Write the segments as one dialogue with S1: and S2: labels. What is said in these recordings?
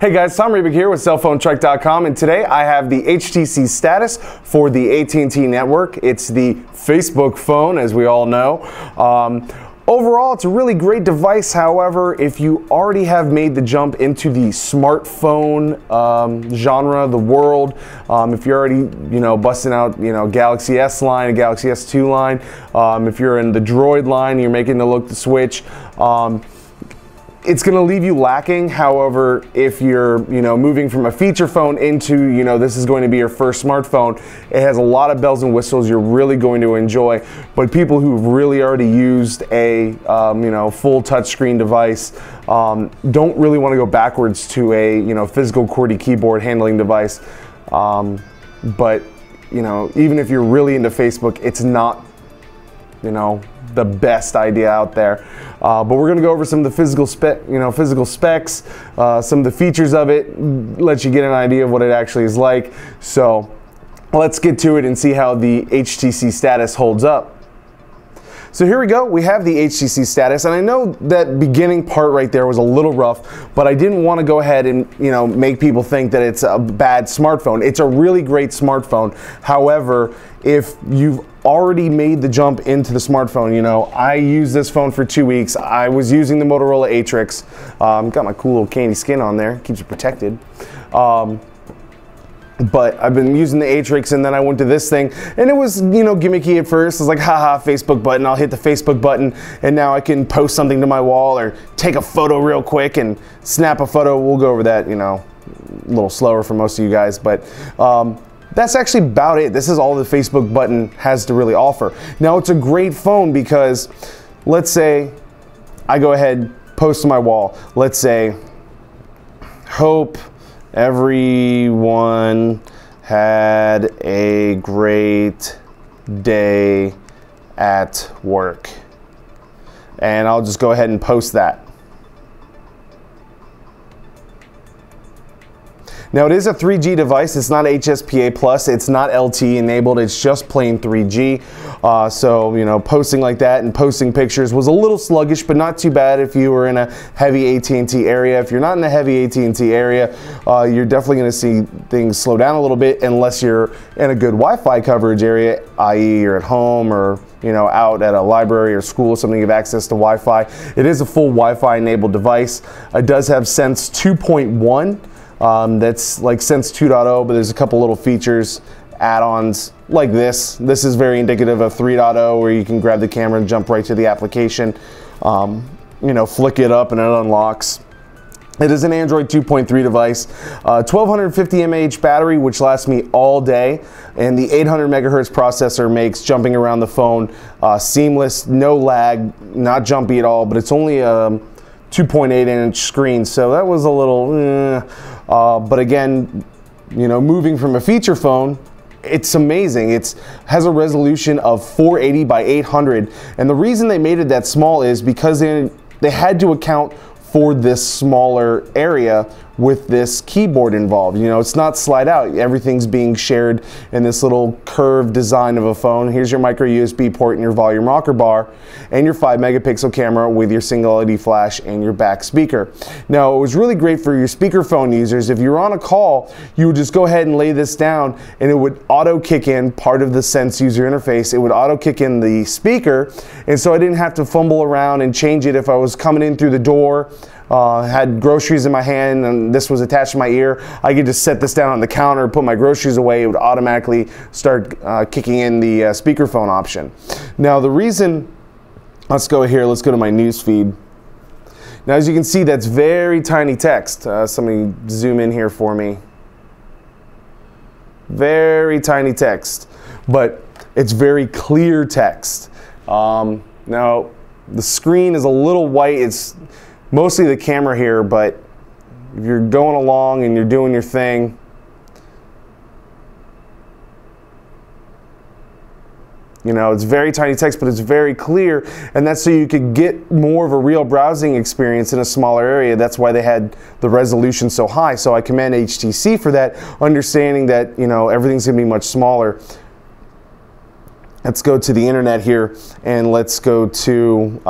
S1: Hey guys, Tom Rebick here with cellphonetrek.com, and today I have the HTC status for the AT&T network. It's the Facebook phone, as we all know. Overall, it's a really great device. However, if you already have made the jump into the smartphone genre, the world, if you're already, busting out, Galaxy S line, a Galaxy S2 line, if you're in the Droid line, you're making the switch. It's going to leave you lacking. However, if you're, moving from a feature phone into, this is going to be your first smartphone, it has a lot of bells and whistles you're really going to enjoy. But people who've really already used a, full touchscreen device don't really want to go backwards to a, physical QWERTY keyboard handling device. But, even if you're really into Facebook, it's not, the best idea out there. But we're going to go over some of the physical specs, some of the features of it, let you get an idea of what it actually is like. So let's get to it and see how the HTC status holds up. So here we go, we have the HTC status, and I know that beginning part right there was a little rough, but I didn't want to go ahead and make people think that it's a bad smartphone. It's a really great smartphone. However, if you've already made the jump into the smartphone, I used this phone for 2 weeks. I was using the Motorola Atrix. Got my cool little candy skin on there, keeps you protected. But I've been using the Atrix, and then I went to this thing, and it was, gimmicky at first. It's like, haha, Facebook button. I'll hit the Facebook button, and now I can post something to my wall or take a photo real quick and snap a photo. We'll go over that, a little slower for most of you guys, but that's actually about it. This is all the Facebook button has to really offer. Now, it's a great phone because, let's say I go ahead, post to my wall. Let's say, hope everyone had a great day at work. And I'll just go ahead and post that. Now, it is a 3G device. It's not HSPA+, it's not LTE enabled, it's just plain 3G. So, posting like that and posting pictures was a little sluggish, but not too bad if you were in a heavy AT&T area. If you're not in a heavy AT&T area, you're definitely going to see things slow down a little bit unless you're in a good Wi-Fi coverage area, i.e. you're at home or out at a library or school or something, you have access to Wi-Fi. It is a full Wi-Fi enabled device. It does have Sense 2.1. That's like Sense 2.0, but there's a couple little features, add-ons like this. This is very indicative of 3.0, where you can grab the camera and jump right to the application, flick it up and it unlocks. It is an Android 2.3 device, 1250 mAh battery, which lasts me all day, and the 800 megahertz processor makes jumping around the phone seamless, no lag, not jumpy at all, but it's only a 2.8-inch screen, so that was a little but again, moving from a feature phone, it's amazing. It has a resolution of 480 by 800, and the reason they made it that small is because they had to account for this smaller area with this keyboard involved. It's not slide out. Everything's being shared in this little curved design of a phone. Here's your micro USB port and your volume rocker bar and your 5-megapixel camera with your single LED flash and your back speaker. Now, it was really great for your speakerphone users. If you're on a call, you would just go ahead and lay this down and it would auto kick in part of the Sense user interface. It would auto kick in the speaker, and so I didn't have to fumble around and change it if I was coming in through the door, had groceries in my hand and this was attached to my ear. I could just set this down on the counter, put my groceries away, it would automatically start kicking in the speakerphone option. Now, the reason, let's go here, let's go to my news feed. Now, as you can see, that's very tiny text. Somebody zoom in here for me. Very tiny text, but it's very clear text. Now, the screen is a little white. It's mostly the camera here, but if you're going along and you're doing your thing, it's very tiny text, but it's very clear, and that's so you could get more of a real browsing experience in a smaller area. That's why they had the resolution so high. So I commend HTC for that, understanding that, everything's gonna be much smaller. Let's go to the internet here, and let's go to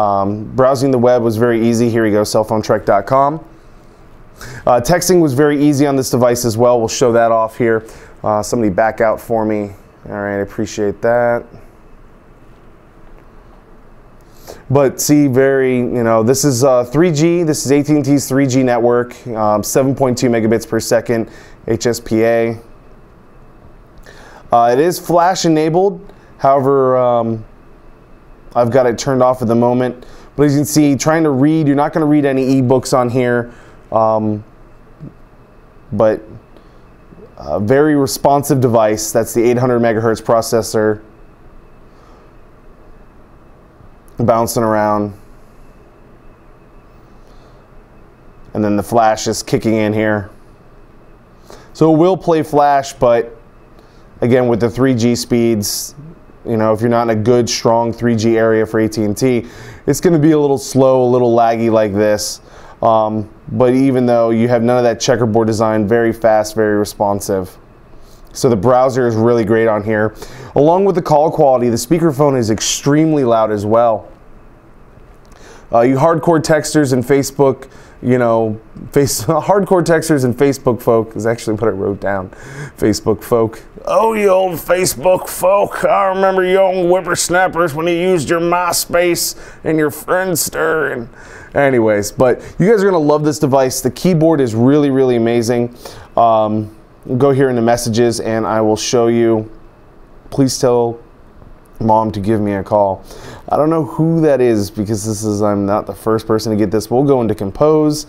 S1: browsing the web was very easy. Here we go, cellphonetrek.com. Texting was very easy on this device as well. We'll show that off here. Somebody back out for me. All right, I appreciate that. But see, this is 3G. This is AT&T's 3G network, 7.2 megabits per second, HSPA. It is flash enabled. However, I've got it turned off at the moment. But as you can see, trying to read, you're not going to read any ebooks on here. But a very responsive device. That's the 800 megahertz processor. Bouncing around. And then the flash is kicking in here. So it will play flash, but again, with the 3G speeds, you know, if you're not in a good, strong 3G area for AT&T, it's going to be a little slow, a little laggy like this. But even though you have none of that checkerboard design, very fast, very responsive. So the browser is really great on here. Along with the call quality, the speakerphone is extremely loud as well. You hardcore texters and Facebook, you know, hardcore texters and Facebook folk is actually what I wrote down. Facebook folk. Oh, you old Facebook folk. I remember you old whippersnappers when you used your MySpace and your Friendster. And anyways, but you guys are going to love this device. The keyboard is really, really amazing. Go here in the messages and I will show you. Please tell Mom to give me a call. I don't know who that is because I'm not the first person to get this. We'll go into Compose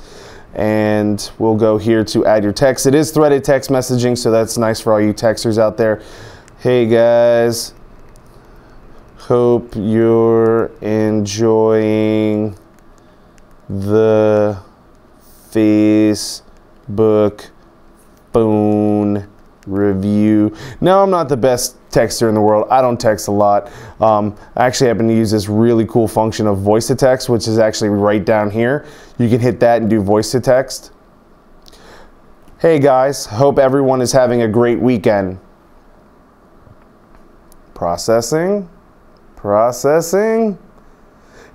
S1: and we'll go here to add your text. It is threaded text messaging, so that's nice for all you texters out there. Hey guys, hope you're enjoying the Facebook phone review. No, I'm not the best texter in the world. I don't text a lot. I actually happen to use this really cool function of voice to text, which is actually right down here. You can hit that and do voice to text. Hey guys, hope everyone is having a great weekend. Processing.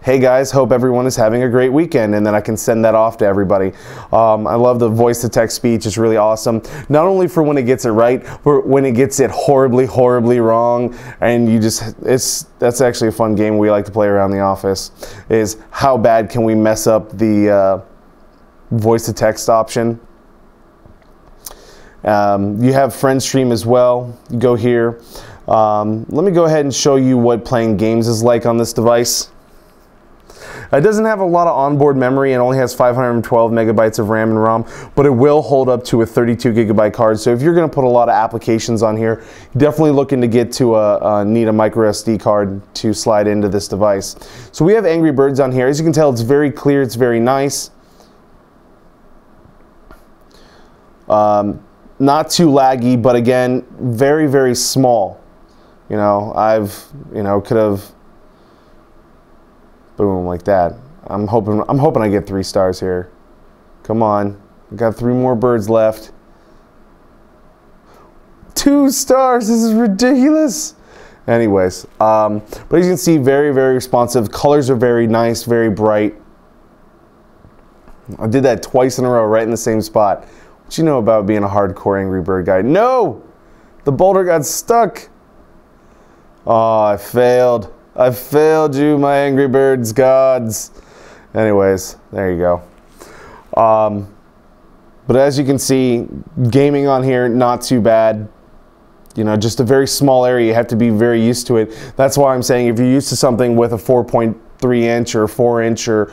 S1: Hey guys, hope everyone is having a great weekend, and then I can send that off to everybody. I love the voice to text speech. It's really awesome. Not only for when it gets it right, but when it gets it horribly, horribly wrong, and that's actually a fun game we like to play around the office, is how bad can we mess up the voice to text option. You have friend stream as well. You go here. Let me go ahead and show you what playing games is like on this device. It doesn't have a lot of onboard memory. It only has 512 megabytes of RAM and ROM, but it will hold up to a 32 gigabyte card. So if you're going to put a lot of applications on here, definitely looking to get to need a micro SD card to slide into this device. So we have Angry Birds on here. As you can tell, it's very clear. It's very nice. Not too laggy, but again, very, very small. You know, could have. Boom, like that. I'm hoping I get 3 stars here. Come on. I've got 3 more birds left. 2 stars. This is ridiculous. Anyways, but as you can see, very, very responsive. Colors are very nice, very bright. I did that twice in a row, right in the same spot. What you know about being a hardcore Angry Bird guy? No! The boulder got stuck. Oh, I failed. I failed you, my Angry Birds gods. Anyways, there you go. But as you can see, gaming on here, not too bad. You know, just a very small area. You have to be very used to it. That's why I'm saying if you're used to something with a 4.3 inch or 4 inch or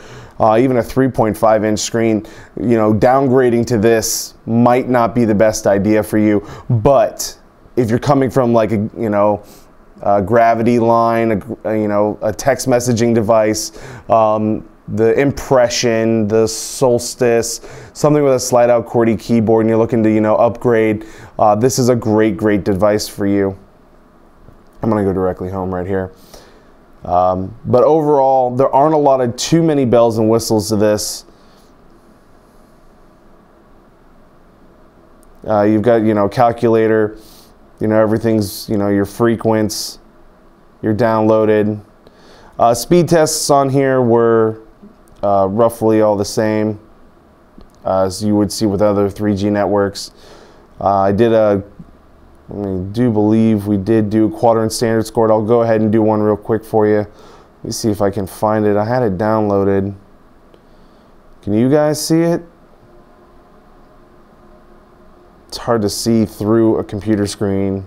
S1: even a 3.5 inch screen, you know, downgrading to this might not be the best idea for you. But if you're coming from like a, you know, a gravity line, a text messaging device, the Impression, the Solstice, something with a slide-out QWERTY keyboard, and you're looking to, you know, upgrade, this is a great, great device for you. I'm going to go directly home right here. But overall, there aren't a lot of too many bells and whistles to this. You've got, you know, calculator. You know, everything's, you know, your frequency, your downloaded. Speed tests on here were roughly all the same. as you would see with other 3G networks. I do believe we did do quadrant standard scored. I'll go ahead and do one real quick for you. Let me see if I can find it. I had it downloaded. Can you guys see it? It's hard to see through a computer screen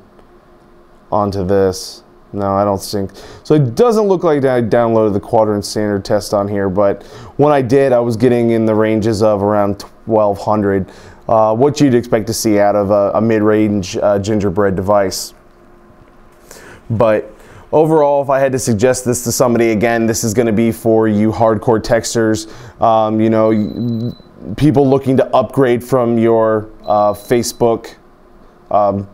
S1: onto this. No, I don't think. So it doesn't look like I downloaded the quadrant standard test on here, but when I did, I was getting in the ranges of around 1200. What you'd expect to see out of a mid-range gingerbread device. But overall, if I had to suggest this to somebody, again, this is going to be for you hardcore texters, you know, people looking to upgrade from your Facebook,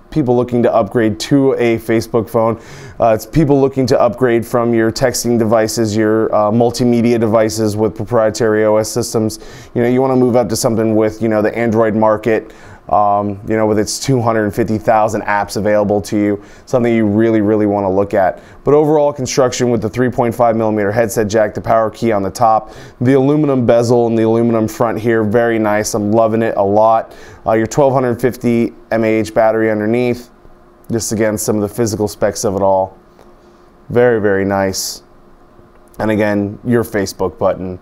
S1: people looking to upgrade to a Facebook phone. It's people looking to upgrade from your texting devices, your multimedia devices with proprietary OS systems. You know, you want to move up to something with, you know, the Android market, you know, with its 250,000 apps available to you, something you really, really want to look at. But overall construction with the 3.5mm headset jack, the power key on the top, the aluminum bezel and the aluminum front here, very nice. I'm loving it a lot. Your 1250 mAh battery underneath. Just again, some of the physical specs of it all. Very, very nice. And again, your Facebook button.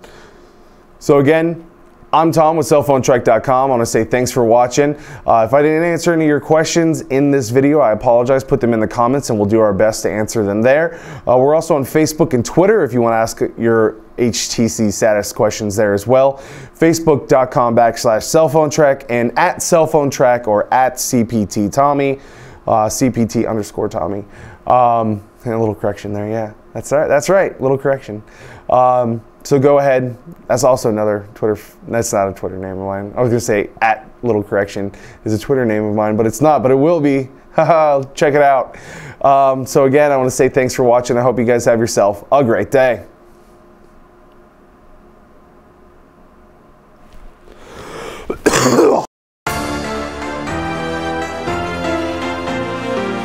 S1: So again, I'm Tom with cellphonetrek.com. I want to say thanks for watching. If I didn't answer any of your questions in this video, I apologize. Put them in the comments and we'll do our best to answer them there. We're also on Facebook and Twitter if you want to ask your HTC status questions there as well. Facebook.com/cellphonetrek and at cellphonetrek or at CPT Tommy, CPT_Tommy. And a little correction there, yeah. That's right, that's right, little correction. So go ahead. That's also another Twitter. That's not a Twitter name of mine. I was going to say at little correction is a Twitter name of mine, but it's not, but it will be. Check it out. So again, I want to say thanks for watching. I hope you guys have yourself a great day.